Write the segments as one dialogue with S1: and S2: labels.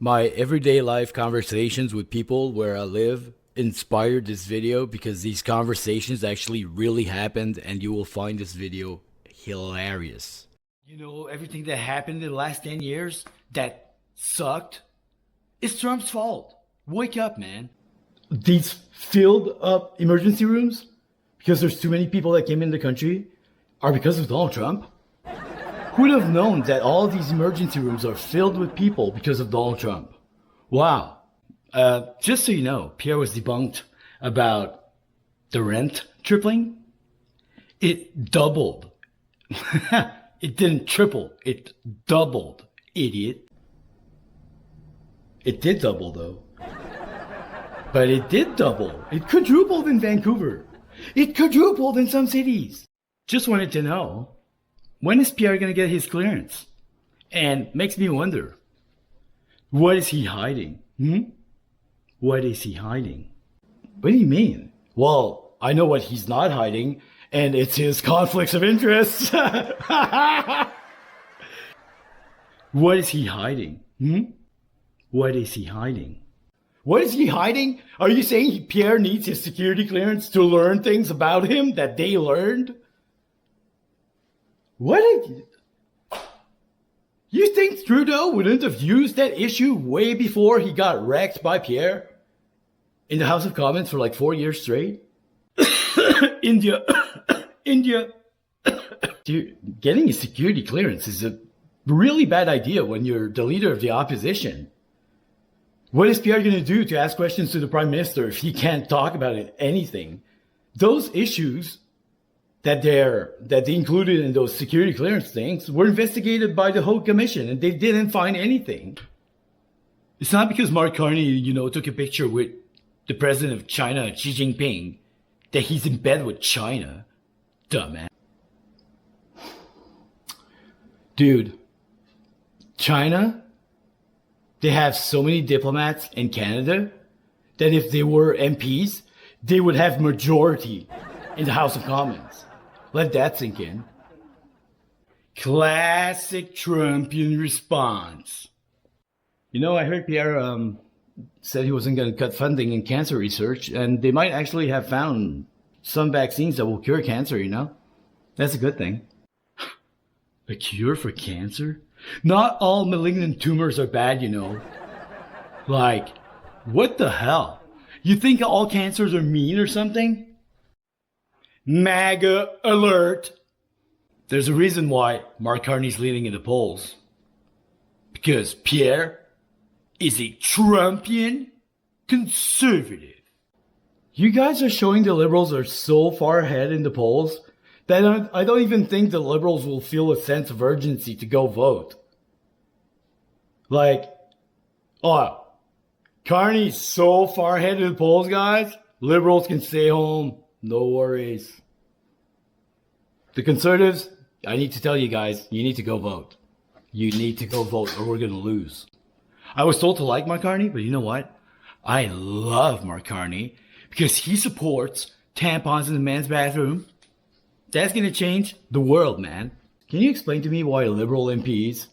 S1: My everyday life conversations with people where I live inspired this video because these conversations actually really happened, and you will find this video hilarious. You know, everything that happened in the last 10 years that sucked, it's Trump's fault. Wake up, man. These filled up emergency rooms, because there's too many people that came in the country, are because of Donald Trump? Who would have known that all of these emergency rooms are filled with people because of Donald Trump? Wow. Just so you know, Pierre was debunked about the rent tripling. It doubled. It didn't triple, it doubled, idiot. It did double though. But it did double. It quadrupled in Vancouver. It quadrupled in some cities. Just wanted to know, when is Pierre going to get his clearance? And makes me wonder, what is he hiding? What is he hiding? What do you mean? Well, I know what he's not hiding, and it's his conflicts of interest. What is he hiding? What is he hiding? What is he hiding? Are you saying Pierre needs his security clearance to learn things about him that they learned? What? You think Trudeau wouldn't have used that issue way before he got wrecked by Pierre in the House of Commons for like 4 years straight? India. Dude, getting a security clearance is a really bad idea when you're the leader of the opposition. What is Pierre going to do to ask questions to the Prime Minister if he can't talk about anything? Those issues that they included in those security clearance things were investigated by the Hague Commission, and they didn't find anything. It's not because Mark Carney, took a picture with the president of China, Xi Jinping, that he's in bed with China. Dumbass. Dude, China, they have so many diplomats in Canada that if they were MPs, they would have majority in the House of Commons. Let that sink in. Classic Trumpian response. I heard Pierre said he wasn't going to cut funding in cancer research, and they might actually have found some vaccines that will cure cancer, That's a good thing. A cure for cancer? Not all malignant tumors are bad, Like, what the hell? You think all cancers are mean or something? MAGA alert! There's a reason why Mark Carney's leading in the polls. Because Pierre is a Trumpian conservative. You guys are showing the Liberals are so far ahead in the polls that I don't even think the Liberals will feel a sense of urgency to go vote. Like, Carney's so far ahead in the polls, guys, Liberals can stay home. No worries. The Conservatives, I need to tell you guys, you need to go vote. You need to go vote or we're going to lose. I was told to like Mark Carney, but you know what? I love Mark Carney because he supports tampons in the men's bathroom. That's going to change the world, man. Can you explain to me why Liberal MPs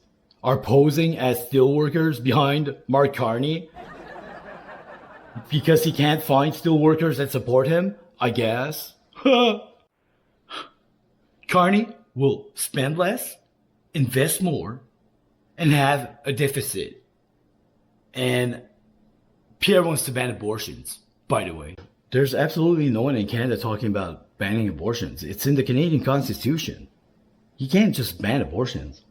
S1: are posing as steelworkers behind Mark Carney? Because he can't find steelworkers that support him, I guess. Carney will spend less, invest more, and have a deficit. And Pierre wants to ban abortions, by the way. There's absolutely no one in Canada talking about banning abortions. It's in the Canadian Constitution. You can't just ban abortions.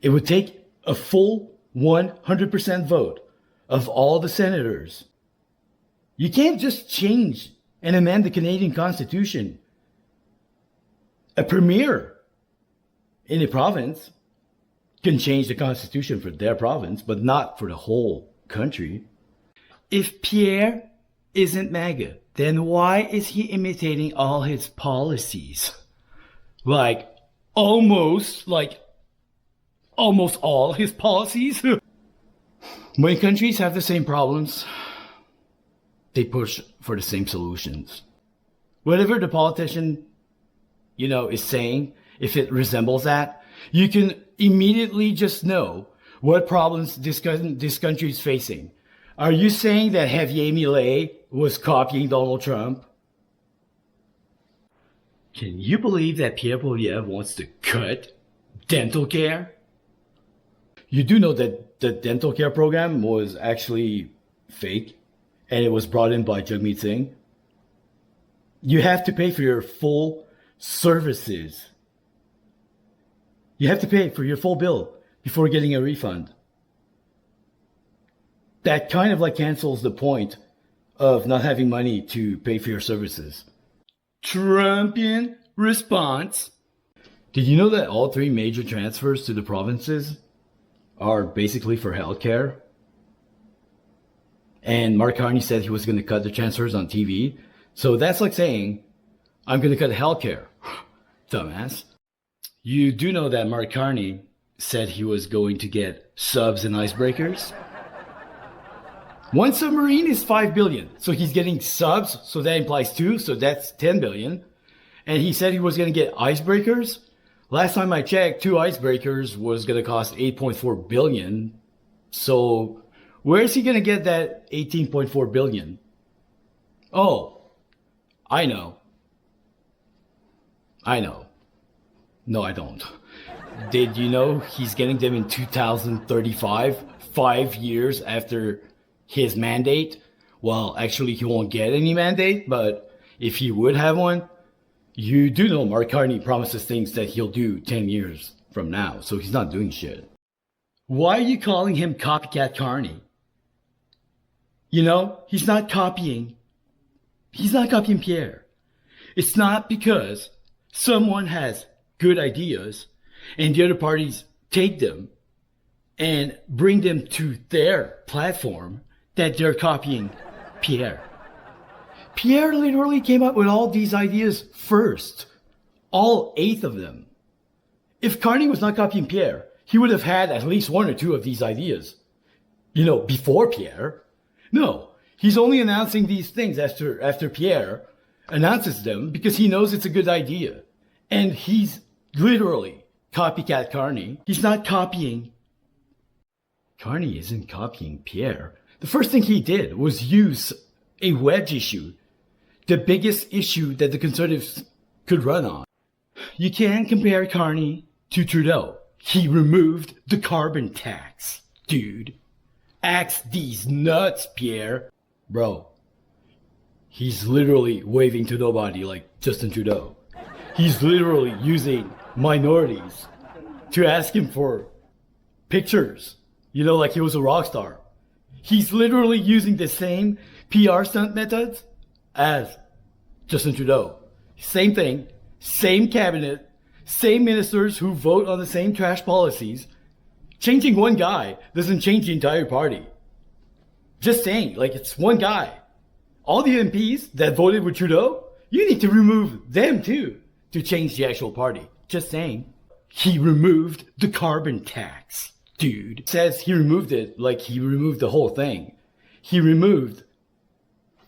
S1: It would take a full 100% vote of all the senators. You can't just change and amend the Canadian Constitution. A premier in a province can change the Constitution for their province, but not for the whole country. If Pierre isn't MAGA, then why is he imitating all his policies? Like, almost all his policies? When countries have the same problems, they push for the same solutions. Whatever the politician, is saying, if it resembles that, you can immediately just know what problems this country is facing. Are you saying that Javier Milei was copying Donald Trump? Can you believe that Pierre Poilievre wants to cut dental care? You do know that the dental care program was actually fake and it was brought in by Jagmeet Singh. You have to pay for your full services. You have to pay for your full bill before getting a refund. That kind of like cancels the point of not having money to pay for your services. Trumpian response. Did you know that all 3 major transfers to the provinces are basically for healthcare? And Mark Carney said he was going to cut the transfers on TV. So that's like saying, I'm going to cut healthcare. Dumbass. You do know that Mark Carney said he was going to get subs and icebreakers? One submarine is 5 billion. So he's getting subs, so that implies 2, so that's 10 billion. And he said he was going to get icebreakers. Last time I checked, 2 icebreakers was going to cost 8.4 billion. So where is he going to get that 18.4 billion? Oh, I know. No, I don't. Did you know he's getting them in 2035, 5 years after his mandate? Well, actually, he won't get any mandate, but if he would have one, you do know Mark Carney promises things that he'll do 10 years from now, so he's not doing shit. Why are you calling him Copycat Carney? You know, he's not copying Pierre. It's not because someone has good ideas and the other parties take them and bring them to their platform that they're copying Pierre. Pierre literally came up with all these ideas first. All 8 of them. If Carney was not copying Pierre, he would have had at least 1 or 2 of these ideas. You know, before Pierre. No, he's only announcing these things after Pierre announces them because he knows it's a good idea. And he's literally Copycat Carney. He's not copying. Carney isn't copying Pierre. The first thing he did was use a wedge issue, the biggest issue that the Conservatives could run on. You can't compare Carney to Trudeau. He removed the carbon tax. Dude, axe these nuts, Pierre. Bro, he's literally waving to nobody like Justin Trudeau. He's literally using minorities to ask him for pictures. You know, like he was a rock star. He's literally using the same PR stunt methods as Justin Trudeau. Same thing, same cabinet, same ministers who vote on the same trash policies. Changing one guy doesn't change the entire party. Just saying, like it's one guy. All the MPs that voted with Trudeau, you need to remove them too to change the actual party. Just saying. He removed the carbon tax. Dude says he removed it like he removed the whole thing. He removed,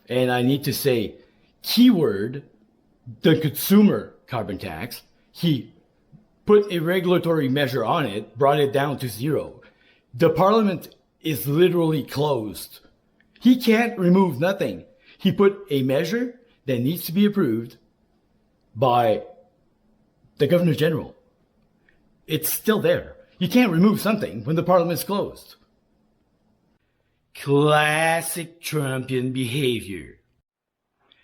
S1: and I need to say, keyword, the consumer carbon tax. He put a regulatory measure on it, brought it down to 0. The parliament is literally closed. He can't remove nothing. He put a measure that needs to be approved by the Governor General. It's still there. You can't remove something when the parliament's closed. Classic Trumpian behavior.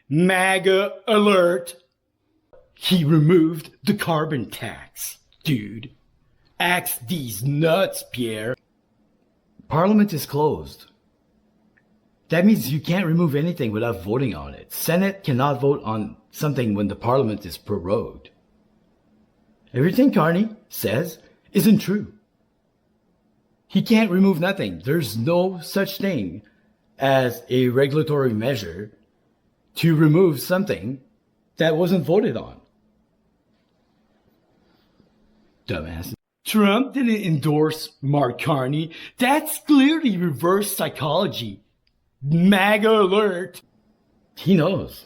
S1: MAGA alert. He removed the carbon tax. Dude, axe these nuts, Pierre. Parliament is closed. That means you can't remove anything without voting on it. Senate cannot vote on something when the parliament is prorogued. Everything Carney says isn't true. He can't remove nothing. There's no such thing as a regulatory measure to remove something that wasn't voted on. Dumbass. Trump didn't endorse Mark Carney. That's clearly reverse psychology. MAGA alert. He knows.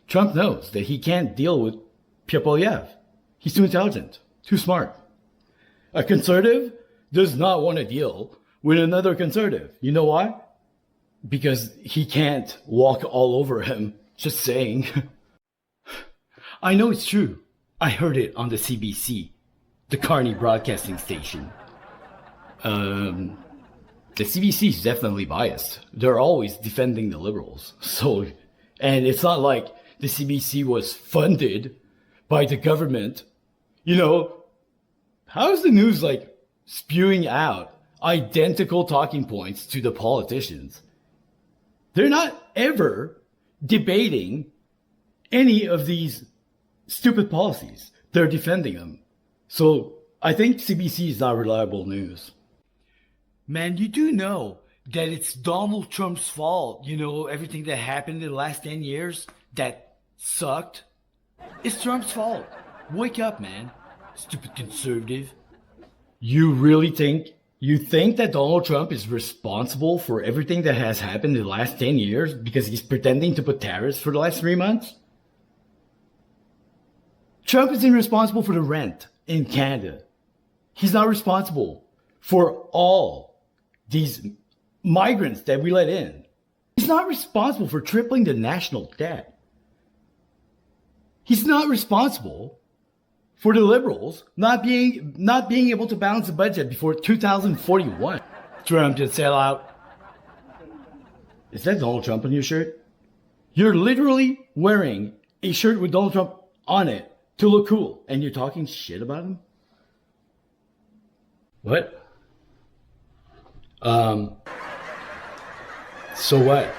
S1: Trump knows that he can't deal with Pierre Poilievre. He's too intelligent, too smart. A conservative does not want to deal with another conservative. You know why? Because he can't walk all over him. Just saying. I know it's true. I heard it on the CBC, the Carney broadcasting station. The CBC is definitely biased. They're always defending the liberals. So, and it's not like the CBC was funded by the government. You know, how is the news like spewing out identical talking points to the politicians? They're not ever debating any of these stupid policies. They're defending them. So I think CBC is not reliable news. Man, you do know that it's Donald Trump's fault. You know, everything that happened in the last 10 years that sucked. It's Trump's fault. Wake up, man. Stupid conservative. You think that Donald Trump is responsible for everything that has happened in the last 10 years because he's pretending to put tariffs for the last 3 months? Trump isn't responsible for the rent in Canada. He's not responsible for all these migrants that we let in. He's not responsible for tripling the national debt. He's not responsible for the liberals not being able to balance the budget before 2041. Trump just sell out. Is that Donald Trump on your shirt? You're literally wearing a shirt with Donald Trump on it to look cool, and you're talking shit about him? What? So what?